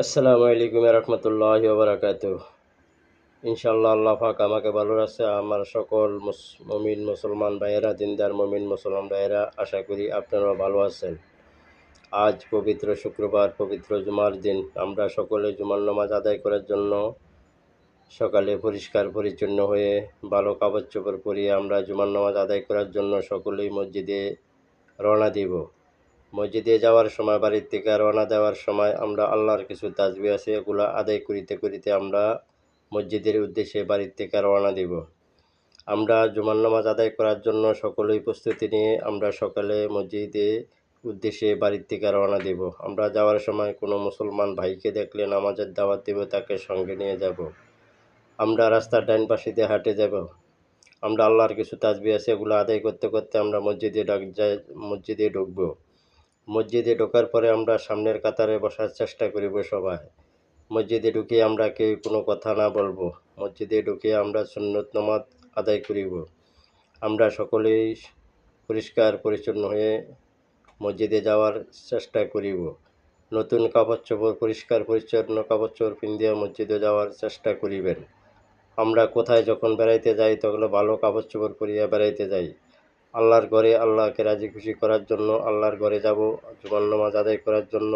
আসসালামু আলাইকুম রহমতুল্লাহি ওয়া বারাকাতুহু। ইনশাআল্লাহ আল্লাহ পাক আমাকে ভালো রাখছে। আমার সকল মুমিন মুসলমান ভাইয়েরা, দিনদার মুমিন মুসলমান ভাইয়েরা, আশা করি আপনারাও ভালো আছেন। আজ পবিত্র শুক্রবার, পবিত্র জুমার দিন। আমরা সকলে জুমার নামাজ আদায় করার জন্য সকালে পরিষ্কার পরিচ্ছন্ন হয়ে ভালো কাপড় চোপড় পরিয়ে আমরা জুমার নামাজ আদায় করার জন্য সকলেই মসজিদে রওনা দিব। মসজিদে যাওয়ার সময়, বাড়ির থেকে রওনা দেওয়ার সময় আমরা আল্লাহর কিছু তাসবিহ আছে, এগুলো আদায় করিতে করিতে আমরা মসজিদের উদ্দেশ্যে বাড়ির থেকে রওনা দিব। আমরা জুমার নামাজ আদায় করার জন্য সকলেই প্রস্তুতি নিয়ে আমরা সকালে মসজিদে উদ্দেশ্যে বাড়ির থেকে রওনা দিব। আমরা যাওয়ার সময় কোনো মুসলমান ভাইকে দেখলে নামাজের দাওয়াত দেব, তাকে সঙ্গে নিয়ে যাব। আমরা রাস্তার ডাইন পাশে দিয়ে হাঁটে যাব। আমরা আল্লাহর কিছু তাসবিহ আছে, এগুলো আদায় করতে করতে আমরা মসজিদে ঢুকবো। মসজিদে ঢোকার পরে আমরা সামনের কাতারে বসার চেষ্টা করিব সবাই। মসজিদে ঢুকে আমরা কেউ কোনো কথা না বলবো। মসজিদে ঢুকে আমরা সুন্নত নামাজ আদায় করিব। আমরা সকলেই পরিষ্কার পরিচ্ছন্ন হয়ে মসজিদে যাওয়ার চেষ্টা করিব। নতুন কাপড় চোপড়, পরিষ্কার পরিচ্ছন্ন কাপড় চোপড় পিন্ধিয়া মসজিদে যাওয়ার চেষ্টা করিবেন। আমরা কোথায় যখন বেড়াইতে যাই তখন ভালো কাপড় চোপড় পরিয়া বেড়াইতে যাই। আল্লাহর ঘরে আল্লাহকে রাজি খুশি করার জন্য আল্লাহর ঘরে যাব। জুমার নামাজ আদায় করার জন্য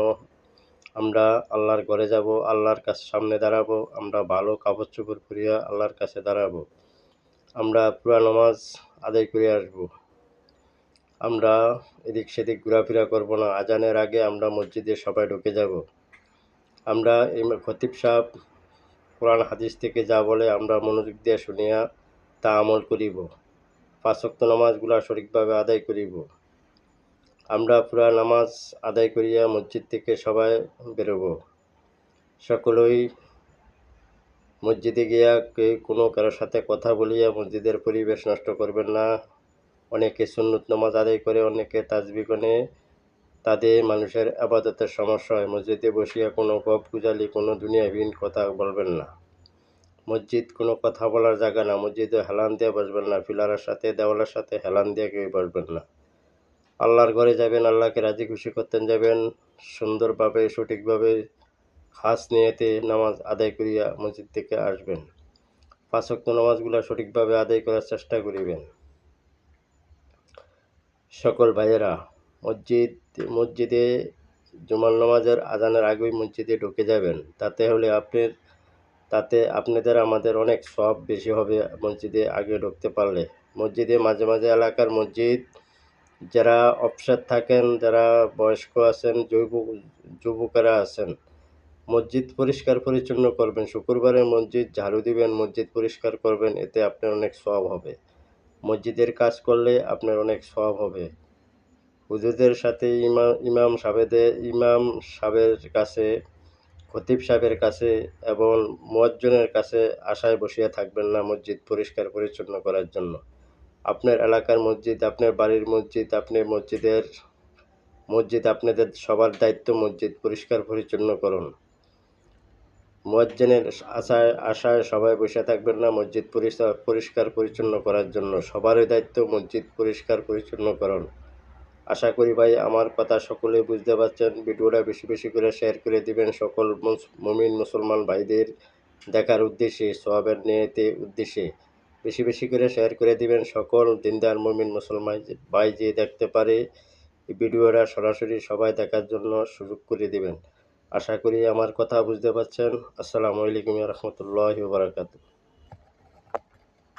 আমরা আল্লাহর ঘরে যাব, আল্লাহর কাছে সামনে দাঁড়াবো। আমরা ভালো কাপড় চোপড় পরিয়া আল্লাহর কাছে দাঁড়াবো। আমরা পুরা নামাজ আদায় করে আসবো। আমরা এদিক সেদিক ঘোরাফেরা করব না। আজানের আগে আমরা মসজিদে সবাই ঢুকে যাব। আমরা খতিব সাহেব কোরআন হাদিস থেকে যা বলে আমরা মনোযোগ দিয়ে শুনিয়া তা আমল করিব। 5 ওয়াক্ত নামাজগুলা সঠিকভাবে আদায় করিব। আমরা পুরা নামাজ আদায় করিয়া মসজিদ থেকে সবাই বেরোব। সকলেই মসজিদে গিয়া কোনো কারোর সাথে কথা বলিয়া মসজিদের পরিবেশ নষ্ট করবেন না। অনেকে সুন্নত নামাজ আদায় করে, অনেকে তাসবিহ গনে, তাদের মানুষের আবাদতের সমস্যা হয়। মসজিদে বসিয়া কোনো গপ গুজালি, কোনো দুনিয়াবিহীন কথা বলবেন না। মসজিদ কোনো কথা বলার জায়গা না। মসজিদে হেলান দিয়ে বসবেন না। পিলারের সাথে দেওয়ালের সাথে হেলান দিয়ে কেউ বসবেন না। আল্লাহর ঘরে যাবেন, আল্লাহকে রাজি খুশি করতে যাবেন। সুন্দরভাবে সঠিকভাবে খাস নিয়তে নামাজ আদায় করিয়া মসজিদ থেকে আসবেন। 5 ওয়াক্ত নামাজগুলো সঠিকভাবে আদায় করার চেষ্টা করিবেন। সকল ভাইয়েরা মসজিদে জুমার নামাজের আজানের আগেই মসজিদে ঢুকে যাবেন। তাতে আপনাদের আমাদের অনেক সওয়াব বেশি হবে মসজিদে আগে ঢুকতে পারলে। মসজিদে মাঝে মাঝে এলাকার মসজিদ যারা অফসেট থাকেন, যারা বয়স্ক আছেন, যুবকেরা আছেন, মসজিদ পরিষ্কার পরিচ্ছন্ন করবেন। শুক্রবারে মসজিদ ঝাড়ু দিবেন, মসজিদ পরিষ্কার করবেন, এতে আপনার অনেক সওয়াব হবে। মসজিদের কাজ করলে আপনার অনেক সওয়াব হবে। হুজুরদের সাথে ইমাম সাহেবের কাছে, খতিব সাহেবের কাছে এবং মুয়াজ্জিনের কাছে আশায় বসিয়া থাকবেন না মসজিদ পরিষ্কার পরিচ্ছন্ন করার জন্য। আপনার এলাকার মসজিদ, আপনার বাড়ির মসজিদ, মসজিদ আপনাদের সবার দায়িত্ব মসজিদ পরিষ্কার পরিচ্ছন্ন করুন। মুয়াজ্জিনের আশায় সবাই বসে থাকবেন না মসজিদ পরিষ্কার পরিচ্ছন্ন করার জন্য। সবারই দায়িত্ব মসজিদ পরিষ্কার পরিচ্ছন্ন করুন। আশা করি ভাই আমার কথা সকলেই বুঝতে পারছেন। ভিডিওটা বেশি বেশি করে শেয়ার করে দিবেন সকল মুমিন মুসলমান ভাইদের দেখার উদ্দেশ্যে, সওয়াবের নিয়তে উদ্দেশ্যে বেশি বেশি করে শেয়ার করে দিবেন। সকল দিনদার মুমিন মুসলমান ভাই যে দেখতে পারে এই ভিডিওটা সরাসরি সবাই দেখার জন্য সুযোগ করে দিবেন। আশা করি আমার কথা বুঝতে পারছেন। আসসালামু আলাইকুম রহমতুল্লাহি ওয়া বারাকাতুহু।